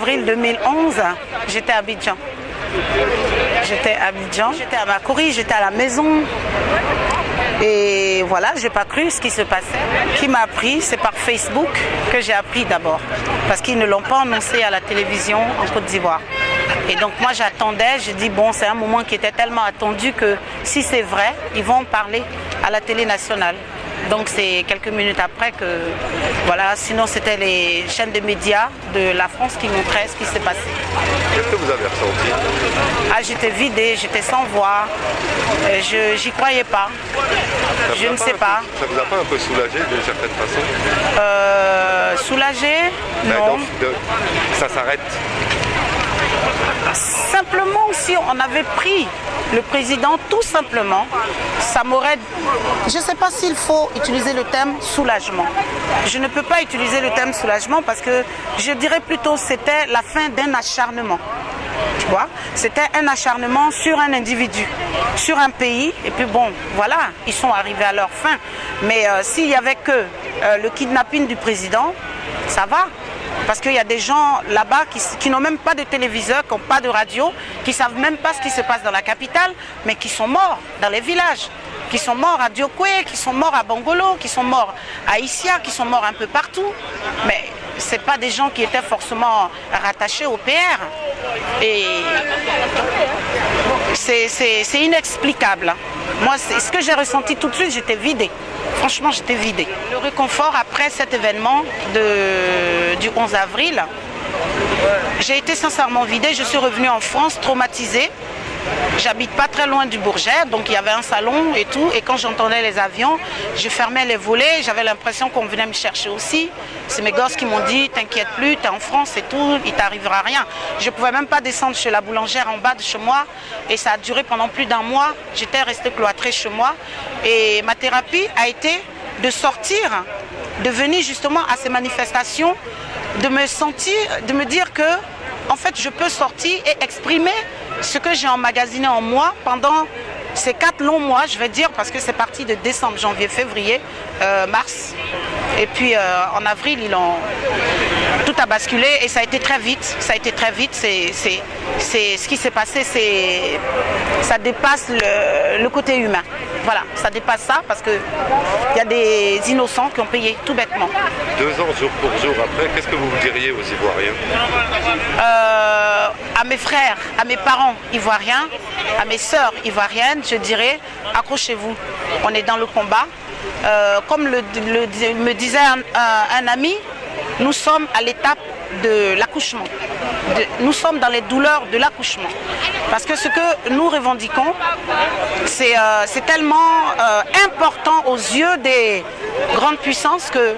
avril 2011, j'étais à Abidjan. J'étais à Makori, j'étais à la maison. Et voilà, je n'ai pas cru ce qui se passait. Qui m'a appris, c'est par Facebook que j'ai appris d'abord. Parce qu'ils ne l'ont pas annoncé à la télévision en Côte d'Ivoire. Et donc moi j'attendais, j'ai dit bon, c'est un moment qui était tellement attendu que si c'est vrai, ils vont en parler à la télé nationale. Donc c'est quelques minutes après que, voilà, sinon c'était les chaînes de médias de la France qui montraient ce qui s'est passé. Qu'est-ce que vous avez ressenti? Ah, j'étais vidée, j'étais sans voix, j'y croyais pas, je ne sais pas. Ça vous a pas un peu soulagé d'une certaine façon? Soulagé? Non. Ça s'arrête? Simplement, si on avait pris le président, tout simplement, ça m'aurait... Je ne sais pas s'il faut utiliser le terme soulagement. Je ne peux pas utiliser le terme soulagement parce que je dirais plutôt c'était la fin d'un acharnement. Tu vois, c'était un acharnement sur un individu, sur un pays. Et puis bon, voilà, ils sont arrivés à leur fin. Mais s'il n'y avait que le kidnapping du président, ça va. Parce qu'il y a des gens là-bas qui n'ont même pas de téléviseur, qui n'ont pas de radio, qui ne savent même pas ce qui se passe dans la capitale, mais qui sont morts dans les villages, qui sont morts à Diokwe, qui sont morts à Bangolo, qui sont morts à Issia, qui sont morts un peu partout. Mais ce n'est pas des gens qui étaient forcément rattachés au PR. Et c'est inexplicable. Moi, ce que j'ai ressenti tout de suite, j'étais vidée. Franchement, j'étais vidée. Le réconfort après cet événement du 11 avril, j'ai été sincèrement vidée. Je suis revenue en France traumatisée. J'habite pas très loin du Bourget, donc il y avait un salon et tout. Et quand j'entendais les avions, je fermais les volets. J'avais l'impression qu'on venait me chercher aussi. C'est mes gosses qui m'ont dit, t'inquiète plus, t'es en France et tout, il t'arrivera rien. Je pouvais même pas descendre chez la boulangère en bas de chez moi. Et ça a duré pendant plus d'un mois. J'étais restée cloîtrée chez moi. Et ma thérapie a été de sortir, de venir justement à ces manifestations, de me dire que, en fait, je peux sortir et exprimer ce que j'ai emmagasiné en moi pendant ces 4 longs mois, je vais dire, parce que c'est parti de décembre, janvier, février, mars. Et puis en avril, tout a basculé et ça a été très vite. Ça a été très vite. C'est ce qui s'est passé, ça dépasse le côté humain. Voilà, ça dépasse ça parce qu'il y a des innocents qui ont payé tout bêtement. 2 ans jour pour jour après, qu'est-ce que vous diriez aux Ivoiriens? À mes frères, à mes parents ivoiriens, à mes sœurs ivoiriennes, je dirais, accrochez-vous, on est dans le combat. Comme me disait un ami, nous sommes à l'étape de l'accouchement. Nous sommes dans les douleurs de l'accouchement. Parce que ce que nous revendiquons, c'est tellement important aux yeux des grandes puissances que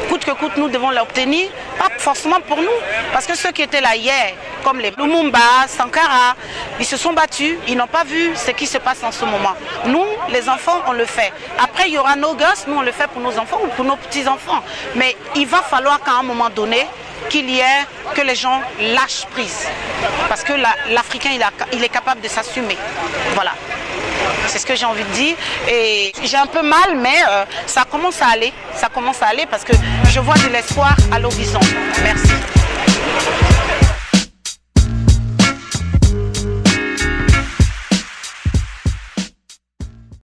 coûte que coûte, nous devons l'obtenir, pas forcément pour nous. Parce que ceux qui étaient là hier, comme les Lumumba, Sankara, ils se sont battus, ils n'ont pas vu ce qui se passe en ce moment. Nous, les enfants, on le fait. Après, il y aura nos gosses, nous on le fait pour nos enfants ou pour nos petits-enfants. Mais il va falloir qu'à un moment donné, qu'il y ait, que les gens lâchent prise. Parce que l'Africain, il est capable de s'assumer. Voilà. C'est ce que j'ai envie de dire. Et j'ai un peu mal, mais ça commence à aller. Ça commence à aller parce que je vois de l'espoir à l'horizon. Merci.